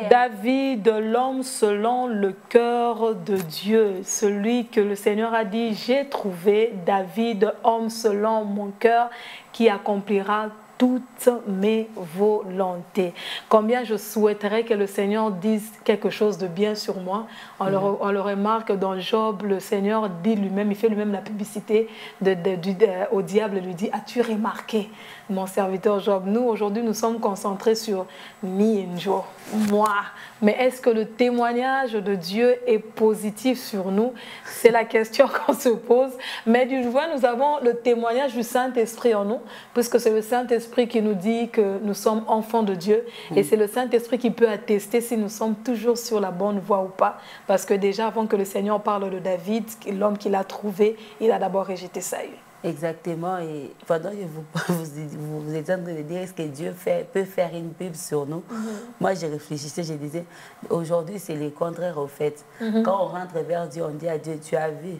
David, l'homme selon le cœur de Dieu, celui que le Seigneur a dit, j'ai trouvé David, homme selon mon cœur, qui accomplira toutes mes volontés. Combien je souhaiterais que le Seigneur dise quelque chose de bien sur moi. On le remarque dans Job, le Seigneur dit lui-même, il fait lui-même la publicité au diable, lui dit, as-tu remarqué mon serviteur Job? Nous, aujourd'hui, nous sommes concentrés sur Minjo, moi. Mais est-ce que le témoignage de Dieu est positif sur nous? C'est la question qu'on se pose. Mais du moins, nous avons le témoignage du Saint-Esprit en nous, puisque c'est le Saint-Esprit qui nous dit que nous sommes enfants de Dieu. Et c'est le Saint-Esprit qui peut attester si nous sommes toujours sur la bonne voie ou pas. Parce que déjà, avant que le Seigneur parle de David, l'homme qu'il a trouvé, il a d'abord rejeté Saül. Exactement. Et pendant que vous êtes en train de dire, est-ce que Dieu peut faire une pub sur nous? Moi, je réfléchissais, je disais, aujourd'hui, c'est le contraire au fait. Quand on rentre vers Dieu, on dit à Dieu, tu as vu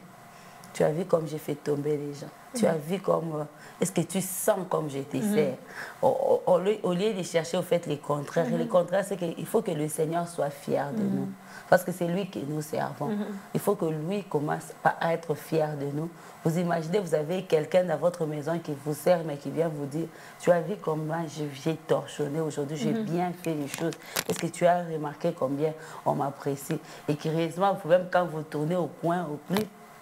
comme j'ai fait tomber les gens. Tu as vu comme... Est-ce que tu sens comme je te sers? Au lieu de chercher au fait les contraires, et le contraire, c'est qu'il faut que le Seigneur soit fier de nous. Parce que c'est lui que nous servons. Il faut que lui commence à être fier de nous. Vous imaginez, vous avez quelqu'un dans votre maison qui vous sert, mais qui vient vous dire, tu as vu comment j'ai torchonné aujourd'hui, j'ai bien fait les choses. Est-ce que tu as remarqué combien on m'apprécie? Et curieusement, même quand vous tournez au coin,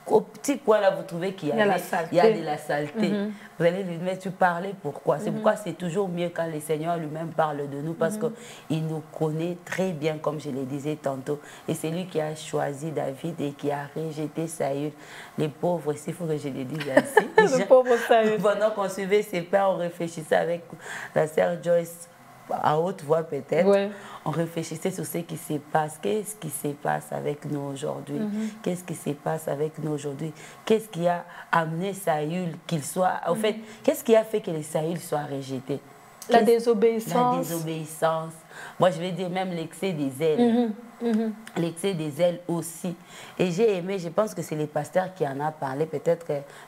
au petit coin là, vous trouvez qu'il y a de la saleté. Vous allez lui dire, tu parlais pourquoi? C'est pourquoi c'est toujours mieux quand le Seigneur lui-même parle de nous, parce qu'il nous connaît très bien, comme je le disais tantôt. Et c'est lui qui a choisi David et qui a rejeté Saül. Les pauvres, il faut que je le dise ainsi. Le pauvre Saül. Pendant qu'on suivait ses pères, on réfléchissait avec la sœur Joyce, à haute voix peut-être, on réfléchissait sur ce qui se passe. Qu'est-ce qui se passe avec nous aujourd'hui? Qu'est-ce qui se passe avec nous aujourd'hui? Qu'est-ce qui a amené Saül qu'il soit... En fait, qu'est-ce qui a fait que les Saül soient rejetés? La désobéissance. La désobéissance. Moi, je vais dire même l'excès des ailes. L'excès des ailes aussi. Et j'ai aimé, je pense que c'est les pasteurs qui en a parlé, peut-être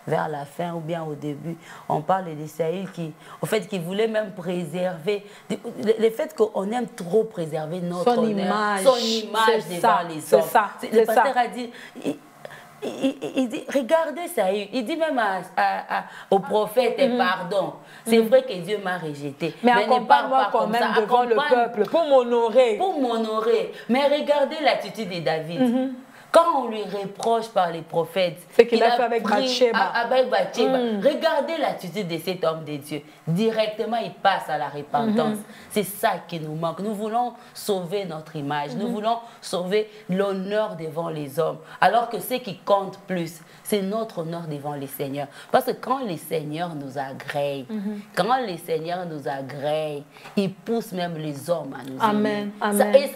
vers la fin ou bien au début. On parle de Saül qui, en fait, qui voulait même préserver, le fait qu'on aime trop préserver notre honneur, son image devant les hommes. Le pasteur a dit... Il dit, regardez Saül, il dit même au prophète, pardon, c'est vrai que Dieu m'a rejeté. Mais accompagne-moi quand même devant le peuple, pour m'honorer. Pour m'honorer. Mais regardez l'attitude de David. Quand on lui reproche par les prophètes, c'est qu'il a fait avec Bathsheba. Regardez l'attitude de cet homme de Dieu. Directement, il passe à la repentance. C'est ça qui nous manque. Nous voulons sauver notre image. Nous voulons sauver l'honneur devant les hommes. Alors que ce qui compte plus, c'est notre honneur devant les seigneurs. Parce que quand les seigneurs nous agréent, ils poussent même les hommes à nous aimer. En fait,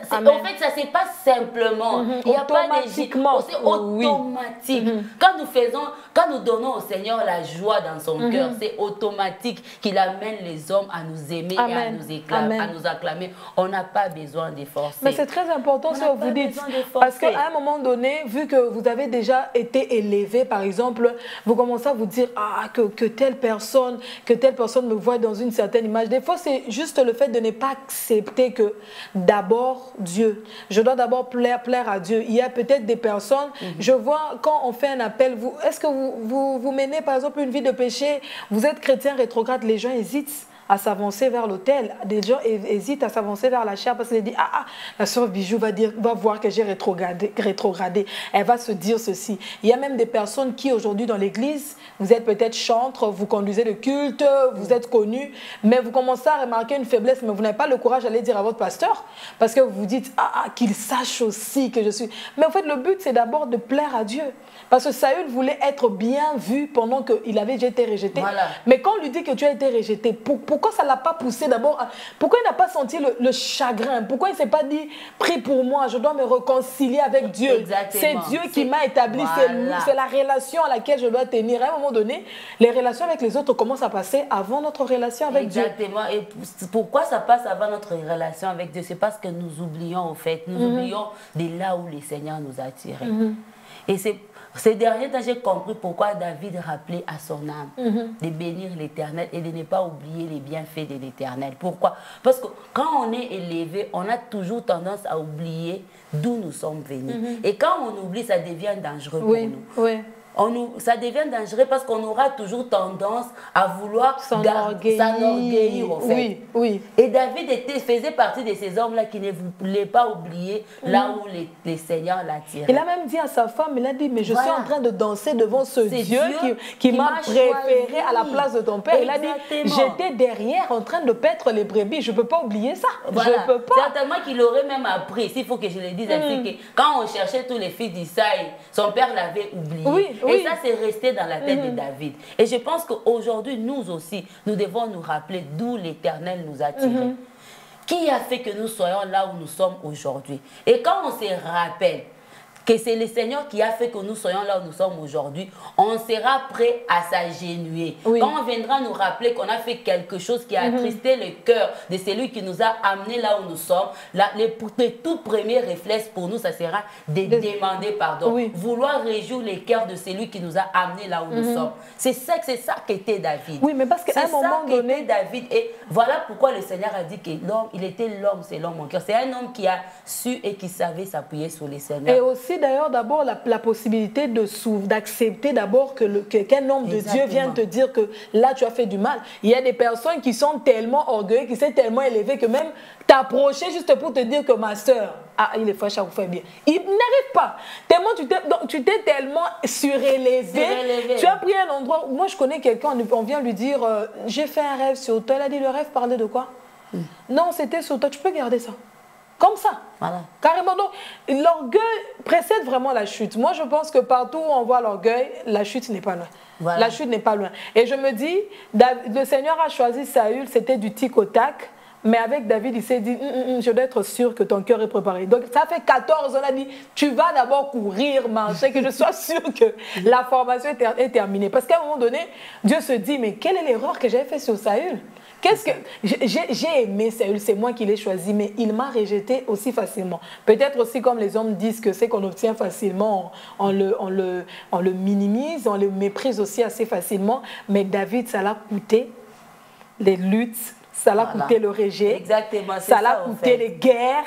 ça ne se passe simplement. Il n'y a pas automatiquement. C'est automatique. Quand nous donnons au Seigneur la joie dans son cœur, c'est automatique qu'il amène les hommes à nous aimer et à nous acclamer. On n'a pas besoin d'efforcer. Mais c'est très important ce que vous dites. Parce qu'à un moment donné, vu que vous avez déjà été élevé, par exemple, vous commencez à vous dire que telle personne me voit dans une certaine image. Des fois, c'est juste le fait de ne pas accepter que d'abord Dieu. Je dois d'abord plaire à Dieu. Il y a peut-être des personnes, je vois quand on fait un appel, est-ce que vous menez par exemple une vie de péché, vous êtes chrétien rétrograde, les gens hésitent à s'avancer vers l'autel. Des gens hésitent à s'avancer vers la chair parce qu'ils disent la sœur Bijou va voir que j'ai rétrogradé. Elle va se dire ceci. Il y a même des personnes qui aujourd'hui dans l'église, vous êtes peut-être chantre, vous conduisez le culte, vous êtes connu, mais vous commencez à remarquer une faiblesse, mais vous n'avez pas le courage d'aller dire à votre pasteur parce que vous vous dites qu'il sache aussi que je suis. Mais en fait, le but, c'est d'abord de plaire à Dieu. Parce que Saül voulait être bien vu pendant qu'il avait déjà été rejeté. Voilà. Mais quand on lui dit que tu as été rejeté, pourquoi ça ne l'a pas poussé d'abord? Pourquoi il n'a pas senti le chagrin? Pourquoi il ne s'est pas dit, prie pour moi, je dois me réconcilier avec Dieu? C'est Dieu qui m'a établi, c'est la relation à laquelle je dois tenir. À un moment donné, les relations avec les autres commencent à passer avant notre relation avec Dieu. Exactement. Et pourquoi ça passe avant notre relation avec Dieu? C'est parce que nous oublions, au fait, nous oublions de là où le Seigneur nous a tirés. Et c'est Ces derniers temps, j'ai compris pourquoi David rappelait à son âme de bénir l'Éternel et de ne pas oublier les bienfaits de l'Éternel. Pourquoi? Parce que quand on est élevé, on a toujours tendance à oublier d'où nous sommes venus. Et quand on oublie, ça devient dangereux pour nous. Oui. Ça devient dangereux parce qu'on aura toujours tendance à vouloir s'enorgueillir au fait. Oui. Et David faisait partie de ces hommes-là qui ne voulaient pas oublier là où les seigneurs l'attiraient. Il a même dit à sa femme, il a dit, mais je suis en train de danser devant ce Dieu qui m'a préféré à la place de ton père. Exactement. Il a dit, j'étais derrière en train de paître les brebis, je ne peux pas oublier ça. Voilà. Je peux pas. Certainement qu'il aurait même appris, s'il faut que je le dise, que quand on cherchait tous les fils d'Isaïe, son père l'avait oublié. Et ça, c'est resté dans la tête de David. Et je pense qu'aujourd'hui, nous aussi, nous devons nous rappeler d'où l'Éternel nous a tirés. Qui a fait que nous soyons là où nous sommes aujourd'hui? Et quand on se rappelle que c'est le Seigneur qui a fait que nous soyons là où nous sommes aujourd'hui, on sera prêt à s'agenouiller. Quand on viendra nous rappeler qu'on a fait quelque chose qui a attristé le cœur de celui qui nous a amenés là où nous sommes, le tout premier réflexe pour nous, ça sera de demander pardon. Vouloir réjouir les cœurs de celui qui nous a amenés là où nous sommes. C'est ça qu'était David. Oui, mais parce qu'à un moment donné, David, et voilà pourquoi le Seigneur a dit que l'homme, il était l'homme selon mon cœur. C'est un homme qui a su et qui savait s'appuyer sur le Seigneur. Et aussi, d'ailleurs, d'abord, la possibilité d'accepter d'abord qu'un homme de Dieu vienne te dire que là, tu as fait du mal. Il y a des personnes qui sont tellement orgueilleuses, qui sont tellement élevées que même t'approcher juste pour te dire que ma soeur, il est fâché, vous fait bien. Il n'arrive pas. Tellement tu t'es tellement surélevé. Tu as pris un endroit où, moi, je connais quelqu'un, on vient lui dire, j'ai fait un rêve sur toi. Elle a dit, le rêve parlait de quoi? Non, c'était sur toi, tu peux garder ça. Comme ça. Voilà. Carrément. Donc, l'orgueil précède vraiment la chute. Moi, je pense que partout où on voit l'orgueil, la chute n'est pas loin. Voilà. La chute n'est pas loin. Et je me dis, le Seigneur a choisi Saül, c'était du tic au tac. Mais avec David, il s'est dit, je dois être sûr que ton cœur est préparé. Donc, ça fait 14 ans, il a dit, tu vas d'abord courir, marcher, que je sois sûr que la formation est terminée. Parce qu'à un moment donné, Dieu se dit, mais quelle est l'erreur que j'avais faite sur Saül? J'ai aimé Saül, c'est moi qui l'ai choisi, mais il m'a rejeté aussi facilement. Peut-être aussi comme les hommes disent que c'est qu'on obtient facilement, on le minimise, on le méprise aussi assez facilement. Mais David, ça l'a coûté les luttes, ça l'a coûté le rejet, ça l'a coûté les guerres,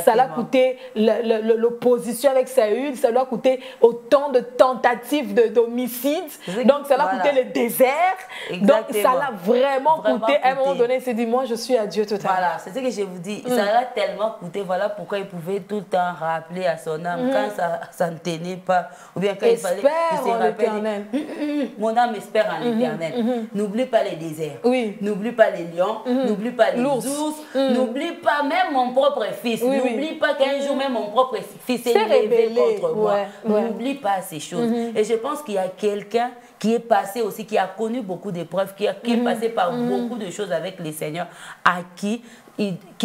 ça l'a coûté l'opposition avec Saül, ça lui a coûté autant de tentatives d'homicide, donc ça l'a coûté le désert, donc ça l'a vraiment coûté. À un moment donné, il s'est dit, moi je suis à Dieu totalement. Voilà, c'est ce que je vous dis, ça l'a tellement coûté, voilà pourquoi il pouvait tout le temps rappeler à son âme, quand ça ne tenait pas, ou bien quand il fallait se rappeler, mon âme espère en l'Éternel. N'oublie pas les déserts, n'oublie pas les lions, n'oublie pas les ours, n'oublie pas même mon propre fils, n'oublie pas qu'un jour même mon propre fils s'est rebellé contre moi. N'oublie pas ces choses. Et je pense qu'il y a quelqu'un qui est passé aussi, qui a connu beaucoup d'épreuves, qui est passé par beaucoup de choses avec les seigneurs, à qui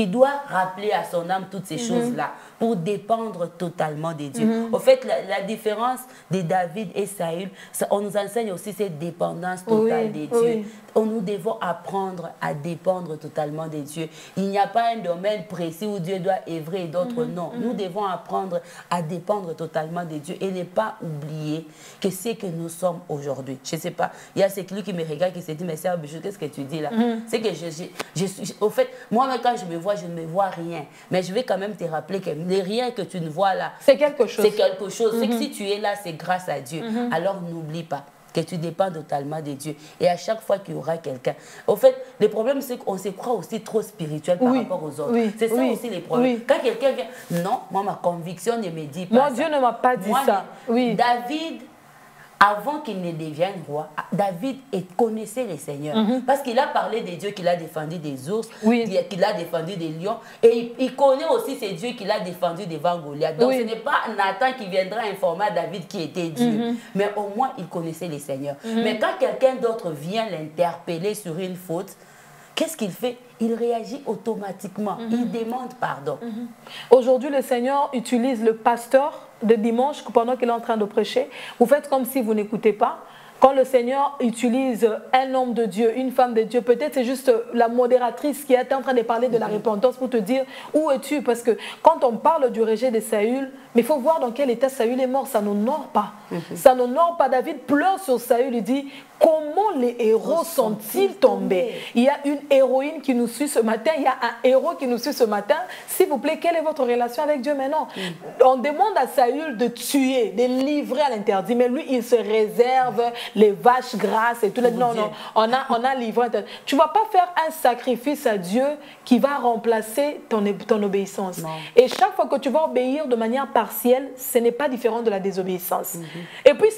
doit rappeler à son âme toutes ces choses-là pour dépendre totalement de Dieu. Au fait, la différence de David et Saül, on nous enseigne aussi cette dépendance totale de Dieu. Nous devons apprendre à dépendre totalement de Dieu. Il n'y a pas un domaine précis où Dieu doit œuvrer et d'autres non. Nous devons apprendre à dépendre totalement de Dieu et ne pas oublier que c'est que nous sommes aujourd'hui. Je ne sais pas, il y a celui qui me regarde qui se dit, mais sœur Bichou, qu'est-ce que tu dis là? C'est que au fait, moi-même quand je me vois, je ne me vois rien. Mais je vais quand même te rappeler que les rien que tu ne vois là, c'est quelque chose. C'est quelque chose. C'est que si tu es là, c'est grâce à Dieu. Alors n'oublie pas que tu dépends totalement de Dieu. Et à chaque fois qu'il y aura quelqu'un... Au fait, le problème, c'est qu'on se croit aussi trop spirituel par rapport aux autres. C'est ça aussi les problèmes. Quand quelqu'un vient... Non, moi, ma conviction ne me dit pas moi, ça. Dieu ne m'a pas dit ça. David... Avant qu'il ne devienne roi, David connaissait le Seigneur. Parce qu'il a parlé des dieux qu'il a défendus des ours, qu'il a défendu des lions. Et il connaît aussi ces dieux qu'il a défendus devant Goliath. Donc ce n'est pas Nathan qui viendra informer David qui était Dieu. Mais au moins, il connaissait le Seigneur. Mais quand quelqu'un d'autre vient l'interpeller sur une faute, qu'est-ce qu'il fait? Il réagit automatiquement. Il demande pardon. Aujourd'hui, le Seigneur utilise le pasteur de dimanche pendant qu'il est en train de prêcher. Vous faites comme si vous n'écoutez pas. Quand le Seigneur utilise un homme de Dieu, une femme de Dieu, peut-être c'est juste la modératrice qui est en train de parler de la repentance pour te dire où es-tu, parce que quand on parle du rejet de Saül, mais il faut voir dans quel état Saül est mort, ça n'honore pas. Ça n'honore pas. David pleure sur Saül, il dit comment les héros sont-ils tombés? Il y a une héroïne qui nous suit ce matin, il y a un héros qui nous suit ce matin. S'il vous plaît, quelle est votre relation avec Dieu maintenant? On demande à Saül de tuer, de livrer à l'interdit, mais lui, il se réserve les vaches grasses et tout. Non, non, on a livré. Tu ne vas pas faire un sacrifice à Dieu qui va remplacer ton obéissance. Non. Et chaque fois que tu vas obéir de manière partielle, ce n'est pas différent de la désobéissance. Et puis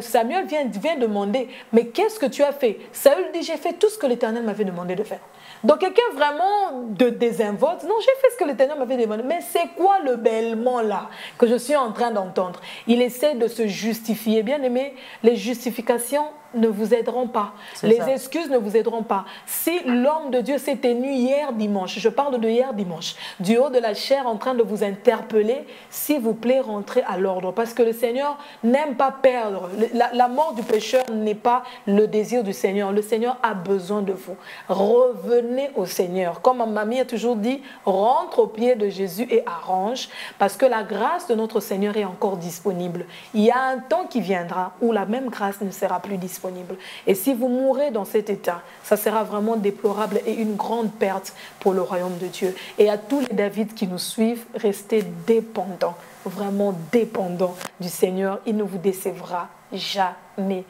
Samuel vient demander, mais qu'est-ce que tu as fait? Saül dit, j'ai fait tout ce que l'Éternel m'avait demandé de faire. Donc quelqu'un vraiment désinvolte, non, j'ai fait ce que l'Éternel m'avait demandé. Mais c'est quoi le bêlement là que je suis en train d'entendre? Il essaie de se justifier. Bien aimé, les justifications ne vous aideront pas. Les excuses ne vous aideront pas. Si l'homme de Dieu s'est tenu hier dimanche, je parle de hier dimanche, du haut de la chair en train de vous interpeller, s'il vous plaît, rentrez à l'ordre. Parce que le Seigneur n'aime pas perdre. La mort du pécheur n'est pas le désir du Seigneur. Le Seigneur a besoin de vous. Revenez au Seigneur. Comme ma mamie a toujours dit, rentre au pied de Jésus et arrange, parce que la grâce de notre Seigneur est encore disponible. Il y a un temps qui viendra où la même grâce ne sera plus disponible. Et si vous mourrez dans cet état, ça sera vraiment déplorable et une grande perte pour le royaume de Dieu. Et à tous les David qui nous suivent, restez dépendants, vraiment dépendants du Seigneur. Il ne vous décevra jamais.